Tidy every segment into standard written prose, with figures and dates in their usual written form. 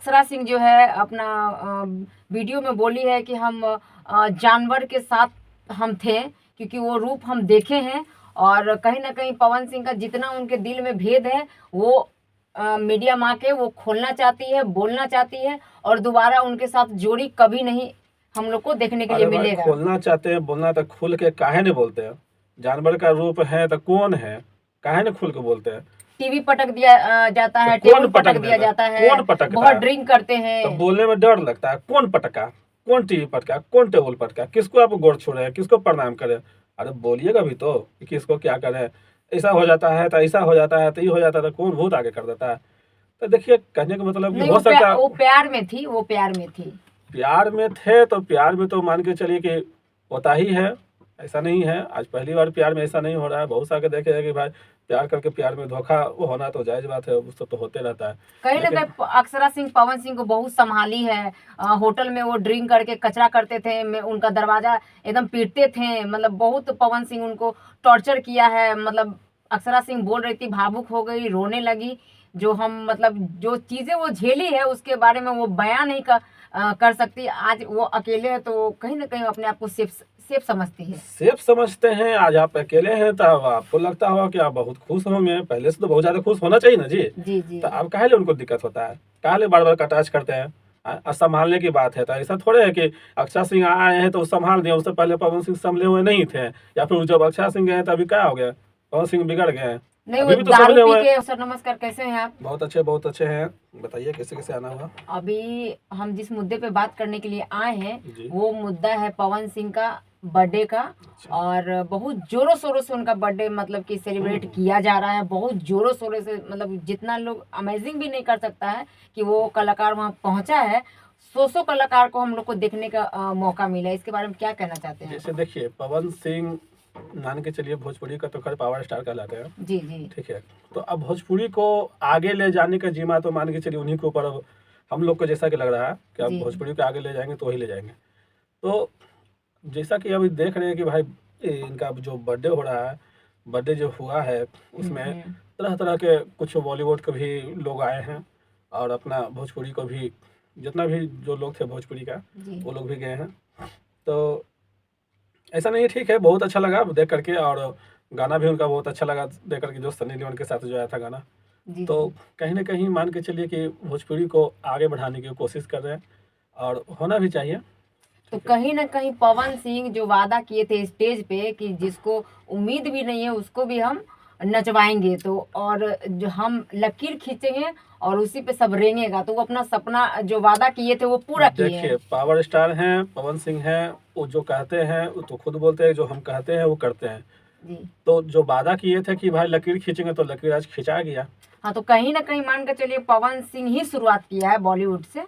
अक्षरा सिंह जो है अपना वीडियो में बोली है कि हम जानवर के साथ हम थे, क्योंकि वो रूप हम देखे हैं। और कहीं ना कहीं पवन सिंह का जितना उनके दिल में भेद है वो मीडिया माँ के वो खोलना चाहती है, बोलना चाहती है, और दोबारा उनके साथ जोड़ी कभी नहीं हम लोग को देखने के लिए अरे भाई, मिलेगा। खोलना चाहते हैं, बोलना तो खुल के काहे नहीं बोलते हैं? जानवर का रूप है तो कौन है, काहे नहीं खुल के बोलते हैं? टीवी पटक दिया जाता तो है, कौन टेबल पटक दिया देता जाता है? है, कौन पटकता बहुत है? ड्रिंक करते तो हैं। बोलने में डर लगता है। कौन पटका, कौन टीवी पटका, कौन टेबल पटका, किसको आप गोड़ छोड़े हैं, किसको प्रणाम करें? अरे बोलिएगा भी तो कि किसको क्या करें। ऐसा हो जाता है तो ऐसा हो जाता है तो ये हो जाता है, तो कौन भूत आगे कर देता है? तो देखिए, कहने का मतलब कि नहीं, हो सकता है वो प्यार में थी, वो प्यार में थी। प्यार में थे तो प्यार में तो मान के चलिए कि होता ही है, ऐसा नहीं है। आज पहली बार प्यार में ऐसा नहीं हो रहा है। बहुत सारे देखे हैं कि भाई प्यार करके प्यार में धोखा वो होना तो जायज बात है, वो सब तो होते रहता है। कहीं ना लेकिन कहीं अक्षरा सिंह पवन सिंह को बहुत संभाली है। होटल में वो ड्रिंक करके कचरा करते थे, उनका दरवाजा एकदम पीटते थे, मतलब बहुत पवन सिंह उनको टॉर्चर किया है। मतलब अक्षरा सिंह बोल रही थी, भावुक हो गई, रोने लगी। जो हम मतलब जो चीजें वो झेली है उसके बारे में वो बयान नहीं कर सकती। आज वो अकेले है तो कहीं ना कहीं अपने आप को सेफ सेफ समझती है। सेफ समझते हैं। आज आप अकेले हैं तो अब आपको लगता होगा कि आप बहुत खुश होंगे। पहले से तो बहुत ज्यादा खुश होना चाहिए ना जी। जी जी। तो अब काहे ले उनको दिक्कत होता है, काहे ले बार बार अटैच करते हैं? और संभालने की बात है तो ऐसा थोड़े है कि अक्षरा सिंह आए हैं तो संभाल दिए, उससे पहले पवन सिंह संभले हुए नहीं थे। या फिर जब अक्षरा सिंह गए तो अभी क्या हो गया, पवन सिंह बिगड़ गए हैं? नहीं, वो अभी भी तो दारू संभले पी हुए हैं। के। सर नमस्कार, कैसे हैं आप? बहुत अच्छे हैं। बताइए कैसे कैसे आना हुआ? अभी हम जिस मुद्दे पे बात करने के लिए आए हैं जी। वो मुद्दा है पवन सिंह का बर्थडे का। और बहुत जोरों शोरों से उनका बर्थडे मतलब कि सेलिब्रेट किया जा रहा है, बहुत जोरों शोरों से। मतलब जितना लोग अमेजिंग भी नहीं कर सकता है कि वो कलाकार वहाँ पहुंचा है। सौ कलाकार को हम लोग को देखने का मौका मिला है। इसके बारे में क्या कहना चाहते हैं? जैसे देखिए, पवन सिंह मान के चलिए भोजपुरी का तो खैर पावर स्टार कहलाते हैं। जी जी। ठीक है। तो अब भोजपुरी को आगे ले जाने का जिम्मा तो मान के चलिए उन्हीं के ऊपर अब हम लोग को जैसा कि लग रहा है कि अब जी भोजपुरी को आगे ले जाएंगे तो वही ले जाएंगे। तो जैसा कि अभी देख रहे हैं कि भाई इनका जो बर्थडे हो रहा है, बर्थडे जो हुआ है उसमें हम्म। तरह तरह के कुछ बॉलीवुड के भी लोग आए हैं और अपना भोजपुरी को भी, जितना भी जो लोग थे भोजपुरी का जी वो लोग भी गए हैं। तो ऐसा नहीं है, ठीक है, बहुत अच्छा लगा देख करके। और गाना भी उनका बहुत अच्छा लगा देख करके, जो सनी लियोन के साथ जो आया था गाना। जी तो जी। कहीं ना कहीं मान के चलिए कि भोजपुरी को आगे बढ़ाने की कोशिश कर रहे हैं और होना भी चाहिए। तो ठीक है। कहीं ना कहीं पवन सिंह जो वादा किए थे स्टेज पे कि जिसको उम्मीद भी नहीं है उसको भी हम नचवाएंगे, तो और जो हम लकीर खींचेंगे और उसी पे सब रेंगेगा, तो वो अपना सपना जो वादा किए थे वो पूरा किए देखिए, हैं। पावर स्टार हैं, पवन सिंह हैं, वो जो कहते हैं वो तो खुद बोलते हैं, जो हम कहते हैं वो करते हैं। जी तो जो वादा किए थे कि भाई लकीर खींचेंगे तो लकीर आज खिंचा गया। हाँ, तो कहीं ना कहीं मान कर चलिए पवन सिंह ही शुरुआत किया है बॉलीवुड से।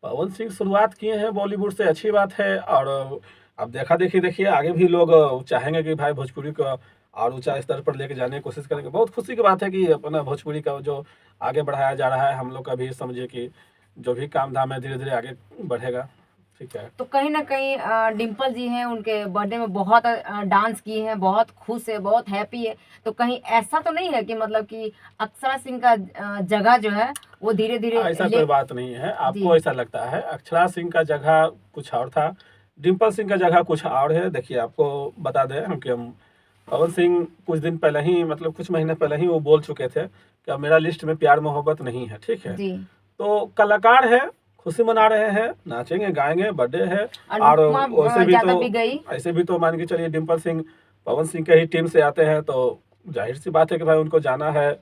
पवन सिंह शुरुआत किए हैं बॉलीवुड से, अच्छी बात है। और अब देखा देखी देखिए आगे भी लोग चाहेंगे कि भाई भोजपुरी को और ऊंचा स्तर पर लेके जाने की कोशिश करेंगे। बहुत खुशी की बात है कि अपना भोजपुरी का जो आगे बढ़ाया जा रहा है, हम लोग का भी समझिए कि जो भी काम धाम है धीरे धीरे आगे बढ़ेगा। ठीक है। तो कहीं ना कहीं डिम्पल जी हैं, उनके बर्थडे में बहुत डांस किए हैं, बहुत खुश है, बहुत हैप्पी है। तो कहीं ऐसा तो नहीं है कि मतलब कि अक्षरा सिंह का जगह जो है वो धीरे धीरे ऐसा ले। कोई बात नहीं है, जी आपको ऐसा लगता है। अक्षरा सिंह का जगह कुछ और था, डिम्पल सिंह का जगह कुछ और है। देखिए, आपको बता दें हम कि हम पवन सिंह कुछ दिन पहले ही, मतलब कुछ महीने पहले ही वो बोल चुके थे कि अब मेरा लिस्ट में प्यार मोहब्बत नहीं है। ठीक है। जी। तो कलाकार है, खुशी मना रहे हैं, नाचेंगे गाएंगे, बर्थडे है। और अनुपमा वैसे भी ज्यादा तो भी गई। ऐसे भी तो मान के चलिए डिम्पल सिंह पवन सिंह के ही टीम से आते हैं, तो जाहिर सी बात है कि भाई उनको जाना है,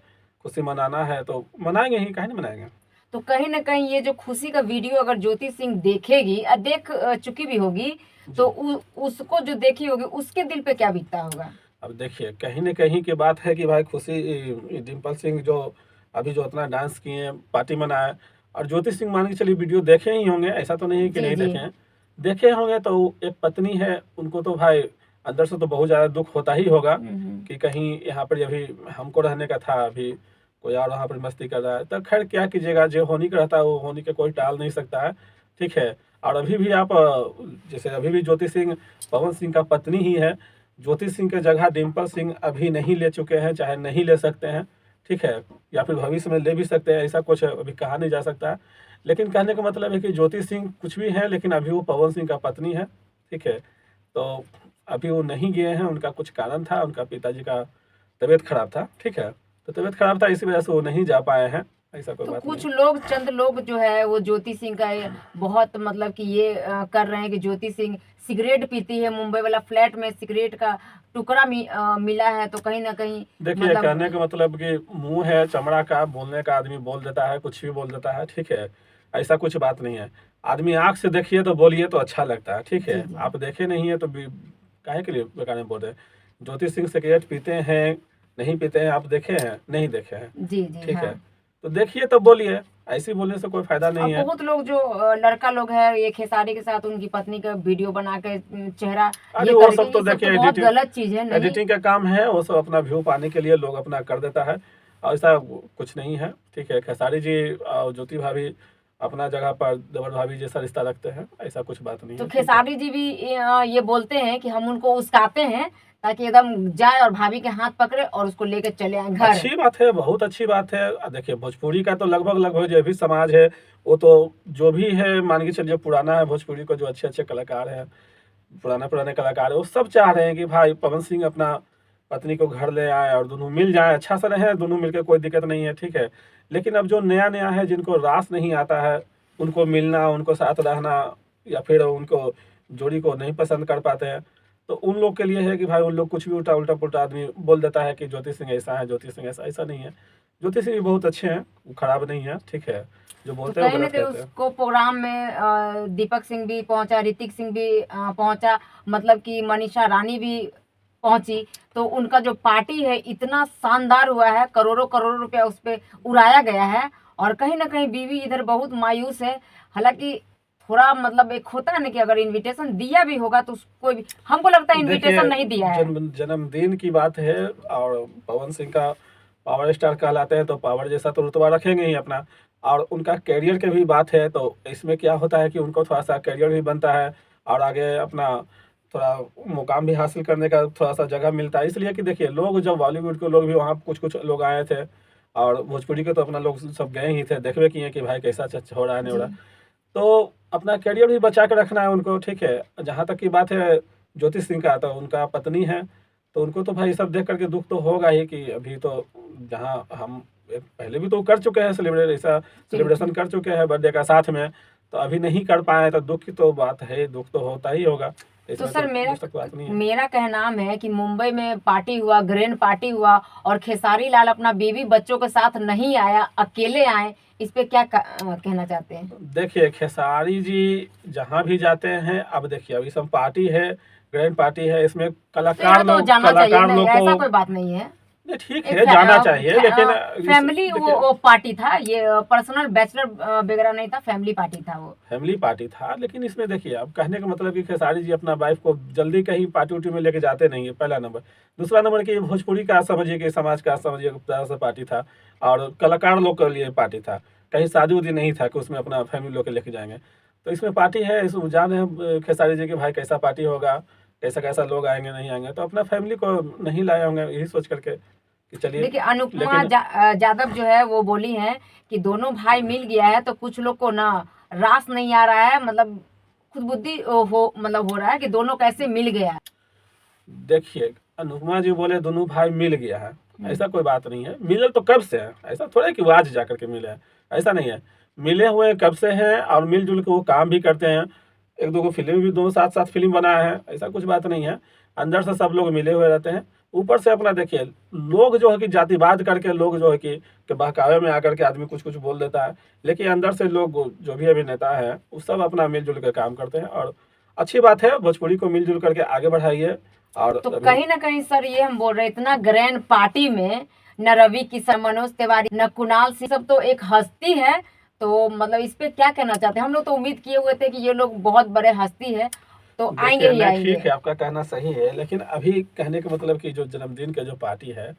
खुशी मनाना है, तो मनाएंगे ही, काहे नहीं मनाएंगे। तो कहीं ना कहीं ये जो खुशी का वीडियो अगर ज्योति सिंह देखेगी और देख चुकी भी होगी, तो उसको जो देखी होगी उसके दिल पे क्या बीतता होगा? अब देखिए, कहीं न कहीं की बात है कि भाई खुशी डिम्पल सिंह जो अभी जो इतना डांस किए, पार्टी मनाए, और ज्योति सिंह मान के चलिए वीडियो देखे ही होंगे, ऐसा तो नहीं है कि जी नहीं जी। देखे हैं। देखे होंगे तो एक पत्नी है, उनको तो भाई अंदर से तो बहुत ज़्यादा दुःख होता ही होगा हम्म। कि कहीं यहाँ पर अभी हमको रहने का था, अभी कोई और वहाँ पर मस्ती कर रहा है। तो खैर क्या कीजिएगा, जो होने का रहता है वो होने के कोई टाल नहीं सकता है। ठीक है। और अभी भी आप जैसे अभी भी ज्योति सिंह पवन सिंह का पत्नी ही है। ज्योति सिंह के जगह डिम्पल सिंह अभी नहीं ले चुके हैं, चाहे नहीं ले सकते हैं। ठीक है। या फिर भविष्य में ले भी सकते हैं, ऐसा कुछ अभी कहा नहीं जा सकता है। लेकिन कहने का मतलब है कि ज्योति सिंह कुछ भी है, लेकिन अभी वो पवन सिंह का पत्नी है, ठीक है। तो अभी वो नहीं गए हैं, उनका कुछ कारण था, उनका पिताजी का तबीयत खराब था, ठीक है। तो तबीयत खराब था, इसी वजह से वो नहीं जा पाए हैं, ऐसा कोई तो बात कुछ नहीं। लोग चंद लोग जो है वो ज्योति सिंह का बहुत मतलब कि ये कर रहे हैं कि ज्योति सिंह सिगरेट पीती है, मुंबई वाला फ्लैट में सिगरेट का टुकड़ा मिला है, तो कहीं ना कहीं देखिए, मतलब कहने का मतलब कि मुंह है चमड़ा का, बोलने का आदमी बोल देता है, कुछ भी बोल देता है, ठीक है। ऐसा कुछ बात नहीं है। आदमी आँख से देखिए तो बोलिए तो अच्छा लगता है, ठीक जी है। जी आप देखे नहीं है तो काहे के लिए बेकार में बोल रहे हैं। ज्योति सिंह सिगरेट पीते हैं, नहीं पीते हैं, आप देखे हैं? नहीं देखे हैं, जी जी ठीक हाँ। है। तो देखिए तो बोलिए, ऐसे बोलने से कोई फायदा अब नहीं है। बहुत लोग जो लड़का लोग है ये खेसारी के साथ उनकी पत्नी का वीडियो बना के चेहरा अरे ये वो करके, सब तो ये सब तो देखिए बहुत एडिटिंग, गलत चीज है। नहीं एडिटिंग का काम है, वो सब अपना व्यू पाने के लिए लोग अपना कर देता है, और ऐसा कुछ नहीं है, ठीक है। खेसारी जी और ज्योति भाभी अपना जगह पर देवर भाभी जैसा रिश्ता रखते हैं, ऐसा कुछ बात नहीं तो है, ठीक है। खेसारी जी भी ये बोलते हैं कि हम उनको उस्काते हैं ताकि एकदम जाए और भाभी के हाथ पकड़े और उसको लेकर चले आए घर। अच्छी बात है, बहुत अच्छी बात है। देखिए, भोजपुरी का तो लगभग लगभग जो भी समाज है, वो तो जो भी है मान के चलिए पुराना है, भोजपुरी को जो अच्छे अच्छे कलाकार हैं, पुराने पुराने कलाकार हैं, वो सब चाह रहे हैं कि भाई पवन सिंह अपना पत्नी को घर ले आए और दोनों मिल जाए, अच्छा सा रहे, दोनों मिलकर, कोई दिक्कत नहीं है, ठीक है। लेकिन अब जो नया नया है, जिनको रास नहीं आता है, उनको मिलना, उनको साथ रहना, या फिर उनको जोड़ी को नहीं पसंद कर पाते हैं, तो उन लोग के लिए है कि भाई उन लोग कुछ भी उल्टा उल्टा पुल्टा आदमी बोल देता है कि ज्योति सिंह ऐसा है, ज्योति सिंह ऐसा, ऐसा नहीं है। ज्योति सिंह भी बहुत अच्छे हैं, वो खराब नहीं है, ठीक है। जो तो बोलते हैं वो कहीं ना गलत कहीं कहते हैं। उसको प्रोग्राम में दीपक सिंह भी पहुंचा, ऋतिक सिंह भी पहुंचा, मतलब कि मनीषा रानी भी पहुंची। तो उनका जो पार्टी है इतना शानदार हुआ है, करोड़ों करोड़ों रुपया उस पे उड़ाया गया है। और कहीं ना कहीं बीवी इधर बहुत मायूस है। हालांकि थोड़ा मतलब एक होता है ना कि अगर इनविटेशन दिया भी होगा तो उसको भी, हमको लगता है देखिए, इनविटेशन नहीं दिया है। जन्मदिन की बात है, और पवन सिंह का पावर स्टार कहलाते हैं, तो पावर जैसा तो रुतबा रखेंगे ही अपना। और उनका करियर की भी बात है, तो इसमें क्या होता है कि उनको थोड़ा सा करियर भी बनता है, और आगे अपना थोड़ा मुकाम भी हासिल करने का थोड़ा सा जगह मिलता है। इसलिए कि देखिए, लोग जब बॉलीवुड के लोग भी वहाँ कुछ कुछ लोग आए थे, और भोजपुरी के तो अपना लोग सब गए ही थे, देखबे किए कि भाई कैसा हो रहा है, नहीं हो जी रहा है। तो अपना करियर भी बचा के रखना है उनको, ठीक है। जहाँ तक की बात है ज्योति सिंह का, तो उनका पत्नी है, तो उनको तो भाई सब देख करके दुख तो होगा ही कि अभी तो जहाँ हम पहले भी तो कर चुके हैं सेलिब्रेट, ऐसा बिल्कुल। सेलिब्रेशन कर चुके हैं बर्थडे का साथ में, तो अभी नहीं कर पाए तो दुख की तो बात है, दुख तो होता ही होगा, तो इसमें सर कोई मेरा दूसरी बात नहीं है। मेरा कहना है कि मुंबई में पार्टी हुआ, ग्रैंड पार्टी हुआ, और खेसारी लाल अपना बीवी बच्चों के साथ नहीं आया, अकेले आए, इस पे क्या कहना चाहते हैं? देखिए, खेसारी जी जहाँ भी जाते हैं, अब देखिए अभी सब पार्टी है, ग्रैंड पार्टी है, इसमें तो यहाँ तो जाना चाहिए, कलाकार नहीं लोग ऐसा को, कोई बात नहीं है। नहीं ठीक एक है जाना चाहिए, लेकिन फैमिली देखिए, वो पार्टी था, ये पर्सनल बैचलर वगैरह नहीं था, फैमिली पार्टी था वो। फैमिली पार्टी था। लेकिन इसमें देखिए, अब कहने का मतलब कि खेसारी जी अपना वाइफ को जल्दी कहीं पार्टी उर्टी में लेके जाते नहीं है, पहला नंबर। दूसरा नंबर कि भोजपुरी का समझिए, कि समाज का समझिए, तरह से पार्टी था, और कलाकार लोग के लिए पार्टी था, कहीं शादी उदी नहीं था कि उसमें अपना फैमिली लोग के लेके जाएंगे। तो इसमें पार्टी है, इस जान है खेसारी जी के भाई कैसा पार्टी होगा, कैसा कैसा लोग आएंगे नहीं आएंगे, तो अपना फैमिली को नहीं लाए होंगे, यही सोच करके कि चलिए। देखिए अनुपमा लेकिन जादव जो है वो बोली है कि दोनों भाई मिल गया है तो कुछ लोग को ना रास नहीं आ रहा है, मतलब खुद बुद्धि हो रहा है कि दोनों कैसे मिल गया। देखिए, अनुपमा जी बोले दोनों भाई मिल गया है, हम्म। ऐसा कोई बात नहीं है। मिले तो कब से है, ऐसा थोड़ा है कि वो आज जा करके मिले हैं, ऐसा नहीं है। मिले हुए कब से हैं, और मिलजुल के वो काम भी करते हैं, एक दो को फिल्म भी दोनों साथ साथ फिल्म बनाए हैं, ऐसा कुछ बात नहीं है। अंदर से सब लोग मिले हुए रहते हैं। ऊपर से अपना देखिए, लोग जो है कि जातिवाद करके, लोग जो है कि बहकावे में आकर के आदमी कुछ कुछ बोल देता है, लेकिन अंदर से लोग जो भी अभिनेता है वो सब अपना मिलजुल के काम करते हैं, और अच्छी बात है। भोजपुरी को मिलजुल करके आगे बढ़ाइए। और तो अभी कहीं ना कहीं सर ये हम बोल रहे हैं, इतना ग्रैंड पार्टी में न रवि किशन, मनोज तिवारी, न कुणाल सिंह, सब तो एक हस्ती है। तो मतलब इस पे क्या कहना चाहते हैं? हम लोग तो उम्मीद किए हुए थे कि ये लोग बहुत बड़े हस्ती है तो आएंगे देखिए, ही नहीं आएंगे। ठीक है, आपका कहना सही है, लेकिन अभी कहने का मतलब कि जो जन्मदिन का जो पार्टी है,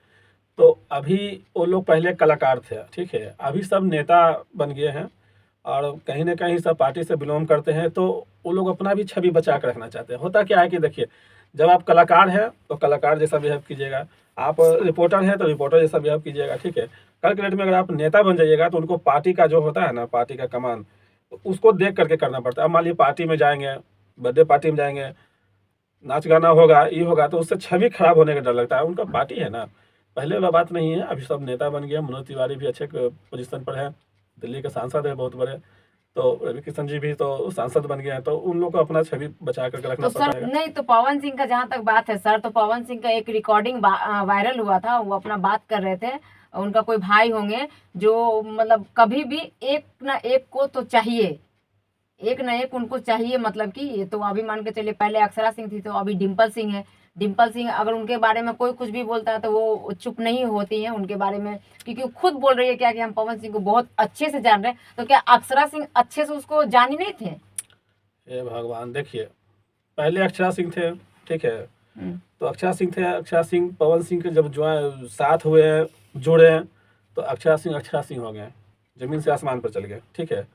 तो अभी वो लोग पहले कलाकार थे, ठीक है, अभी सब नेता बन गए हैं, और कहीं ना कहीं सब पार्टी से बिलोंग करते हैं, तो वो लोग अपना भी छवि बचा कर रखना चाहते हैं। होता क्या है कि देखिए, जब आप कलाकार हैं तो कलाकार जैसा बिहेव कीजिएगा, आप रिपोर्टर हैं तो रिपोर्टर जैसा बिहेव कीजिएगा, ठीक है। कल के डेट में अगर आप नेता बन जाइएगा तो उनको पार्टी का जो होता है ना, पार्टी का कमान, तो उसको देख करके करना पड़ता है। अब मान लीजिए पार्टी में जाएंगे, बर्थडे पार्टी में जाएंगे, नाच गाना होगा, ये होगा, तो उससे छवि खराब होने का डर लगता है। उनका पार्टी है ना, पहले वाला बात नहीं है। अभी सब नेता बन गया, मनोज तिवारी भी अच्छे पोजीशन पर है, दिल्ली के सांसद है बहुत बड़े, तो रवि किशन जी भी तो सांसद बन गए हैं, तो उन लोगों को अपना छवि बचा करके रखना तो पड़ता सर है। नहीं, तो पवन सिंह का जहां तक बात है सर, तो पवन सिंह का एक रिकॉर्डिंग वायरल हुआ था। वो अपना बात कर रहे थे, उनका कोई भाई होंगे जो मतलब कभी भी एक ना एक को तो चाहिए, एक ना एक उनको चाहिए, मतलब कि ये तो अभी मान के चलिए, पहले अक्षरा सिंह थी तो अभी डिम्पल सिंह है। डिम्पल सिंह अगर उनके बारे में कोई कुछ भी बोलता है तो वो चुप नहीं होती हैं उनके बारे में, क्योंकि वो खुद बोल रही है क्या कि हम पवन सिंह को बहुत अच्छे से जान रहे हैं। तो क्या अक्षरा सिंह अच्छे से उसको जान ही नहीं थे? हे भगवान, देखिए पहले अक्षरा सिंह थे, ठीक है, हम्म, तो अक्षरा सिंह थे, अक्षरा सिंह पवन सिंह के जब जो साथ हुए हैं, जुड़े हैं, तो अक्षरा सिंह हो गए, जमीन से आसमान पर चल गए, ठीक है।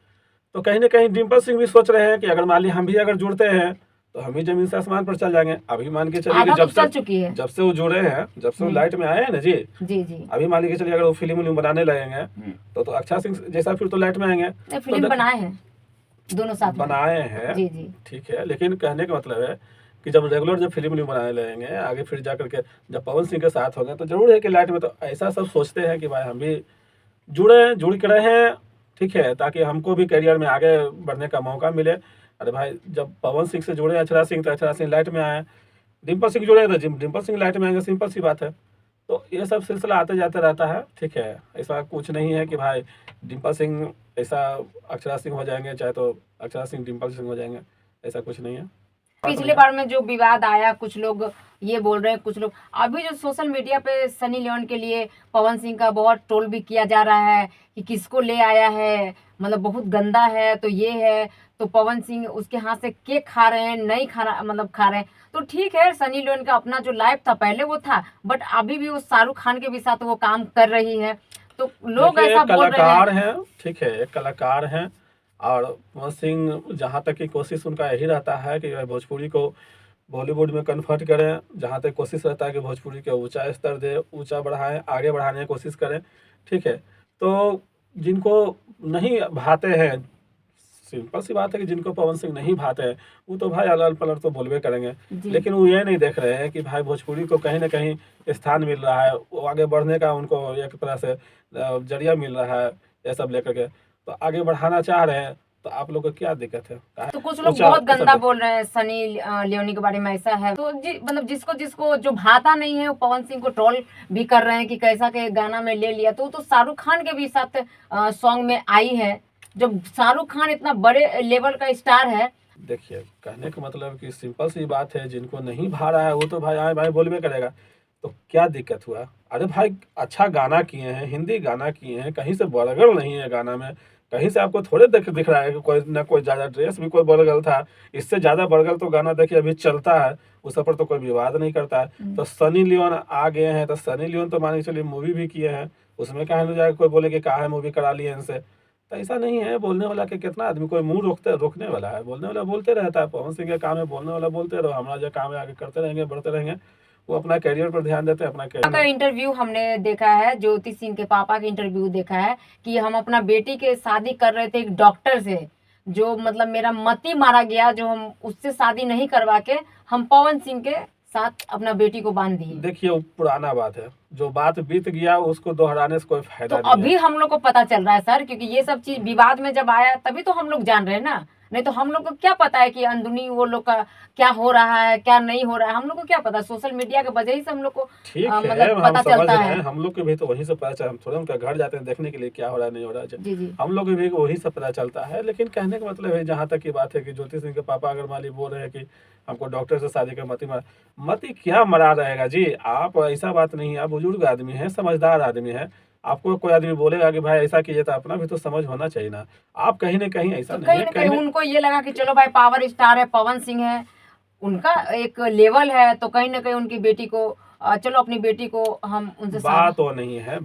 तो कहीं ना कहीं डिम्पल सिंह भी सोच रहे हैं कि अगर मान ली हम भी अगर जुड़ते हैं तो हम भी जमीन से आसमान पर चल जाएंगे। अभी मान के चलिए कि आधा तो चल चुकी है। जब से वो जुड़े हैं, जब से वो लाइट में आए हैं ना जी, जी जी। अभी मान लीजिए चलिए अगर वो फिल्म उल्म बनाने लगेंगे तो अक्षरा सिंह जैसा फिर तो लाइट में आएंगे। नहीं, फिल्म बनाए हैं दोनों साथ में। बनाए हैं, जी जी। ठीक है, लेकिन कहने का मतलब है कि जब रेगुलर जब फिल्म बनाने लगेंगे आगे, फिर जा करके जब पवन सिंह के साथ होंगे तो जरूर है कि लाइट में, तो ऐसा सब सोचते हैं कि भाई हम भी जुड़ के रहे, ठीक है, ताकि हमको भी करियर में आगे बढ़ने का मौका मिले। अरे भाई, जब पवन सिंह से जुड़े अक्षरा सिंह तो अक्षरा सिंह लाइट में आए, डिम्पल सिंह जुड़े तो डिम्पल सिंह लाइट में आएंगे, सिंपल सी बात है। तो ये सब सिलसिला आते जाते रहता है, ठीक है, ऐसा कुछ नहीं है कि भाई डिम्पल सिंह ऐसा अक्षरा सिंह हो जाएंगे, चाहे तो अक्षरा सिंह डिम्पल सिंह हो जाएंगे, ऐसा कुछ नहीं है। पिछले बार में जो विवाद आया, कुछ लोग ये बोल रहे हैं, कुछ लोग अभी जो सोशल मीडिया पे सनी लियोन के लिए पवन सिंह का बहुत ट्रोल भी किया जा रहा है कि किसको ले आया है, मतलब बहुत गंदा है, तो ये है, तो पवन सिंह उसके हाथ से केक खा रहे हैं, नहीं खाना मतलब खा रहे हैं। तो ठीक है, सनी लियोन का अपना जो लाइफ था पहले वो था, बट अभी भी वो शाहरुख खान के भी साथ वो काम कर रही है, तो लोग ऐसा बोल रहे कलाकार हैं। हैं, ठीक है, एक कलाकार हैं, और पवन सिंह जहाँ तक की कोशिश उनका यही रहता है कि भोजपुरी को बॉलीवुड में कन्वर्ट करें, जहाँ तक कोशिश रहता है कि भोजपुरी के ऊंचा स्तर दे, ऊंचा बढ़ाएं, आगे बढ़ाने की कोशिश करें, ठीक है। तो जिनको नहीं भाते हैं, सिंपल सी बात है कि जिनको पवन सिंह नहीं भाते हैं वो तो भाई अलग पलट तो बोलबे करेंगे, जी। लेकिन वो ये नहीं देख रहे हैं कि भाई भोजपुरी को कहीं ना कहीं स्थान मिल रहा है, वो आगे बढ़ने का उनको एक तरह से जरिया मिल रहा है, ये सब लेकर के तो आगे बढ़ाना चाह रहे हैं। तो आप लोग को क्या दिक्कत है? तो कुछ लोग बहुत गंदा बोल रहे हैं सनी लियोनी के बारे में, ऐसा है तो मतलब जिसको जिसको जो भाता नहीं है वो पवन सिंह को ट्रोल भी कर रहे हैं कि कैसा के गाना में ले लिया। तो शाहरुख खान के भी साथ सॉन्ग में आई है, जब शाहरुख खान इतना बड़े लेवल का स्टार है। देखिए, कहने का मतलब कि सिंपल सी बात है, जिनको नहीं भा रहा है वो तो भाई आए भाई बोलबे करेगा, तो क्या दिक्कत हुआ? अरे भाई, अच्छा गाना किए हैं, हिंदी गाना किए हैं, कहीं से बड़गड़ नहीं है गाना में, कहीं से आपको थोड़े दिख रहा है कि कोई ना कोई ज़्यादा ड्रेस भी कोई बड़गल था, इससे ज़्यादा बड़गल तो गाना देखिए अभी चलता है, उस पर तो कोई विवाद नहीं करता है। तो सनी लियोन आ गए हैं, तो सनी लियोन तो मान के चलिए मूवी भी किए हैं, उसमें कहा ना जाए कोई बोले कि कहा है मूवी करा लिए इनसे, तो ऐसा नहीं है। बोलने वाला के कितना आदमी कोई मुंह रोकने वाला है, बोलने वाला बोलते रहता है। पवन सिंह का काम है बोलने वाला बोलते रहो, हमारा जो काम है आगे करते रहेंगे, बढ़ते रहेंगे। वो अपना करियर पर ध्यान देते हैं, अपना का करियर। इंटरव्यू हमने देखा है, ज्योति सिंह के पापा का इंटरव्यू देखा है कि हम अपना बेटी के शादी कर रहे थे एक डॉक्टर से, जो मतलब मेरा मती मारा गया, जो हम उससे शादी नहीं करवा के हम पवन सिंह के साथ अपना बेटी को बांध दिए। देखिए, वो पुराना बात है, जो बात बीत गया उसको दोहराने से कोई फायदा तो नहीं अभी है। हम लोग को पता चल रहा है सर, क्योंकि ये सब चीज विवाद में जब आया तभी तो हम लोग जान रहे हैं ना, नहीं तो हम लोग को क्या पता है कि अंदरूनी वो लोग का क्या हो रहा है क्या नहीं हो रहा है, हम लोग को क्या पता। सोशल मीडिया के वजह से हम लोग को ठीक है, मतलब हम पता समझ चलता रहे है। हैं, हम लोग के भी तो वहीं से पता चला, हम थोड़ा उनका घर जाते हैं देखने के लिए क्या हो रहा है नहीं हो रहा है, जी जी। हम लोग के भी वहीं से पता चलता है। लेकिन कहने का मतलब है, जहाँ तक की बात है कि ज्योति सिंह के पापा अगर मान ली बोल रहे हैं कि हमको डॉक्टर से शादी कर मती क्या मरा रहेगा जी, आप ऐसा बात नहीं है, आप बुजुर्ग आदमी हैं, समझदार आदमी है, आपको कोई आदमी बोलेगा कि भाई ऐसा कीजिए तो अपना भी तो समझ होना चाहिए ना। आप कहीं ना कहीं ऐसा तो नहीं कहीं है, ना कहीं उनको ये लगा कि चलो भाई पावर स्टार है पवन सिंह है, उनका एक लेवल है, तो कहीं ना कहीं उनकी बेटी को चलो अपनी बेटी को हम उनसे बात तो नहीं है,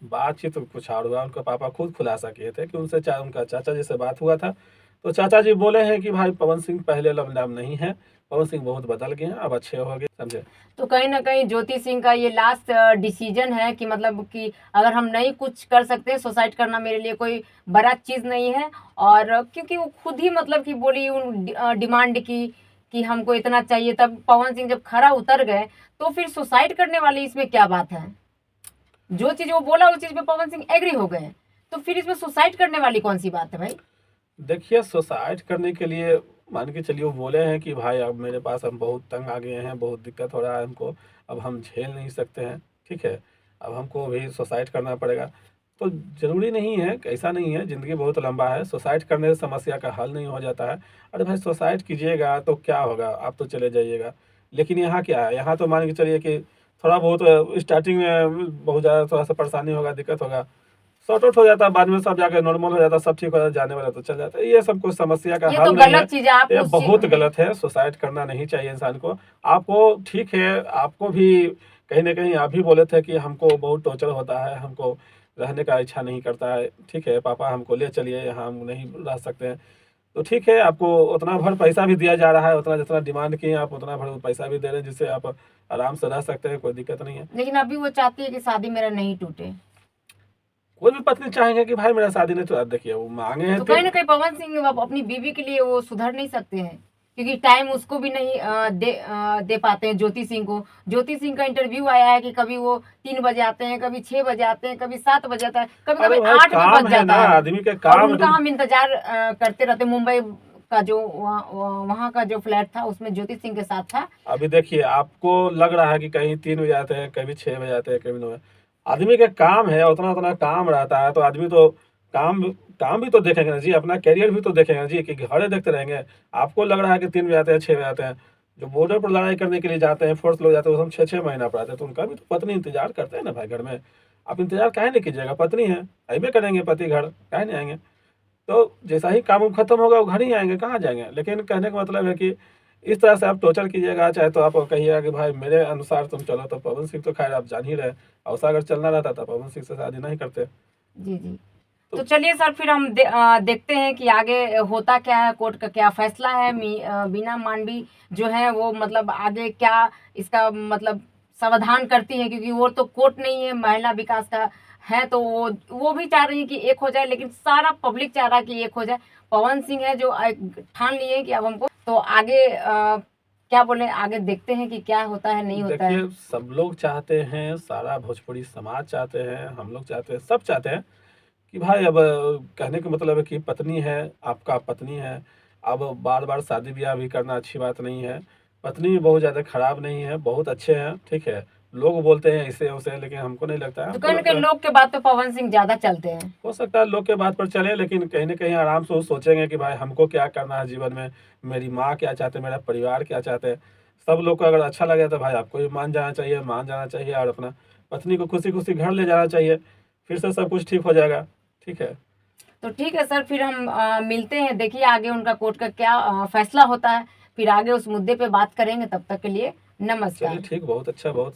बातचीत तो कुछ और हुआ। उनके पापा खुद खुलासा किए थे कि उनसे उनका चाचा जी से बात हुआ था, तो चाचा जी बोले हैं कि भाई पवन सिंह पहले लमनाम नहीं है, पवन सिंह बहुत बदल गए हैं, अब अच्छे हो गए, समझे। तो कहीं ना कहीं ज्योति सिंह का ये लास्ट डिसीजन है कि मतलब कि अगर हम नहीं कुछ कर सकते, सुसाइड करना मेरे लिए कोई बड़ा चीज नहीं है। और क्योंकि वो खुद ही मतलब कि बोली उन डिमांड की कि हमको इतना चाहिए, तब पवन सिंह जब खरा उतर गए तो फिर सुसाइड करने वाली इसमें क्या बात है। जो चीज वो बोला उस चीज पे पवन सिंह एग्री हो गए, तो फिर इसमें सुसाइड करने वाली कौन सी बात है भाई। देखिए सुसाइड करने के लिए मान के चलिए वो बोले हैं कि भाई अब मेरे पास हम बहुत तंग आ गए हैं, बहुत दिक्कत हो रहा है हमको, अब हम झेल नहीं सकते हैं, ठीक है, अब हमको भी सुसाइड करना पड़ेगा। तो ज़रूरी नहीं है, ऐसा नहीं है, ज़िंदगी बहुत लंबा है, सुसाइड करने से समस्या का हल नहीं हो जाता है। अरे भाई सुसाइड कीजिएगा तो क्या होगा, आप तो चले जाइएगा। लेकिन यहाँ क्या है, यहाँ तो मान के चलिए कि थोड़ा बहुत स्टार्टिंग में बहुत ज़्यादा थोड़ा सा परेशानी होगा, दिक्कत होगा, सॉर्ट आउट हो जाता है, बाद में सब जाके नॉर्मल हो जाता है, सब ठीक हो जाता है, जाने वाला तो चल जाता है। ये सब कुछ समस्या का ये हल तो नहीं है, गलत चीज है। आप ये उस बहुत गलत है, सुसाइड करना नहीं चाहिए इंसान को। आपको ठीक है, आपको भी कहीं न कहीं आप भी बोले थे कि हमको बहुत टॉर्चर होता है, हमको रहने का इच्छा नहीं करता है, ठीक है, पापा हमको ले चलिए, यहाँ हम नहीं रह सकते हैं। तो ठीक है, आपको उतना भर पैसा भी दिया जा रहा है, उतना जितना डिमांड किए आप उतना भर पैसा भी दे रहे हैं, जिससे आप आराम से रह सकते हैं, कोई दिक्कत नहीं है। लेकिन अभी वो चाहती है कि शादी मेरा नहीं टूटे। कोई भी पत्नी चाहेंगे कि भाई मेरा शादी नहीं, तो देखिए वो मांगे हैं तो तो कहीं ना कहीं पवन सिंह अपनी बीवी के लिए वो सुधर नहीं सकते हैं, क्योंकि टाइम उसको भी नहीं दे पाते हैं ज्योति सिंह को। ज्योति सिंह का इंटरव्यू आया है कि कभी वो 3 बजे आते हैं, कभी 6 बजे आते हैं, कभी 7 बजे आता है, कभी अरे कभी भाई 8 भी काम बज है ना, जाता है। आदमी के और काम उनका हम इंतजार करते रहते। मुंबई का जो वहाँ का जो फ्लैट था उसमें ज्योति सिंह के साथ था। अभी देखिए आपको लग रहा है कि कहीं 3 बजे आते हैं, कभी 6 बजे आते हैं, कभी 9 बजे। आदमी का काम है, उतना उतना काम रहता है, तो आदमी तो काम काम भी तो देखेंगे ना जी, अपना करियर भी तो देखेंगे ना जी, कि घरे देखते रहेंगे। आपको लग रहा है कि 3 बजे आते हैं, 6 बजे आते हैं, जो बॉर्डर पर लड़ाई करने के लिए जाते हैं, फोर्स लोग जाते हैं, वो सब 6-6 महीना पर आते हैं, तो उनका भी तो पत्नी इंतजार करते हैं ना भाई घर में। आप इंतजार काहे नहीं कीजिएगा, पत्नी है, अइबे करेंगे पति घर, काहे नहीं आएंगे। तो जैसा ही काम खत्म होगा वो घर ही आएंगे, कहाँ जाएंगे। लेकिन कहने का मतलब है कि इस तरह से आप टॉर्चर कीजिएगा, चाहे तो आप कहिएगा कि भाई मेरे अनुसार तुम चलो, तो पवन सिंह तो खैर आप जान ही रहे, और ऐसा अगर चलना रहता तो पवन सिंह से शादी नहीं करते। जी जी। तो चलिए सर, फिर हम देखते हैं कि आगे होता क्या है, कोर्ट का क्या फैसला है। बीना मांडवी जो है वो मतलब आगे क्या इसका मतलब समाधान करती है, क्योंकि वो तो कोर्ट नहीं है, महिला विकास का है। तो वो भी चाह रही है कि एक हो जाए, लेकिन सारा पब्लिक चाह रहा है कि एक हो जाए। पवन सिंह है जो ठान लिए कि अब हमको तो आगे क्या बोले, आगे देखते हैं कि क्या होता है नहीं होता है। देखिए सब लोग चाहते हैं, सारा भोजपुरी समाज चाहते हैं, हम लोग चाहते हैं, सब चाहते हैं कि भाई अब कहने का मतलब है कि पत्नी है, आपका पत्नी है, अब बार-बार शादी-ब्याह भी करना अच्छी बात नहीं है। पत्नी भी बहुत ज़्यादा खराब नहीं है, बहुत अच्छे हैं, ठीक है। लोग बोलते हैं इसे-उसे, लेकिन हमको नहीं लगता है, तो हमको कहीं ना लगता कहीं है लोग के बात तो पवन सिंह ज्यादा चलते हैं। हो सकता है लोग के बात पर चले, लेकिन कहीं न कहीं आराम से वो सोचेंगे कि भाई हमको क्या करना है जीवन में, मेरी माँ क्या चाहते हैं, मेरा परिवार क्या चाहते हैं। सब लोग को अगर अच्छा लगे तो भाई आपको भी मान जाना चाहिए और अपना पत्नी को खुशी-खुशी घर ले जाना चाहिए। फिर से सब कुछ ठीक हो जाएगा, ठीक है। तो ठीक है सर, फिर हम मिलते हैं। देखिए आगे उनका कोर्ट का क्या फैसला होता है, फिर आगे उस मुद्दे पे बात करेंगे। तब तक के लिए चलिए नमस्कार। ठीक, बहुत अच्छा, बहुत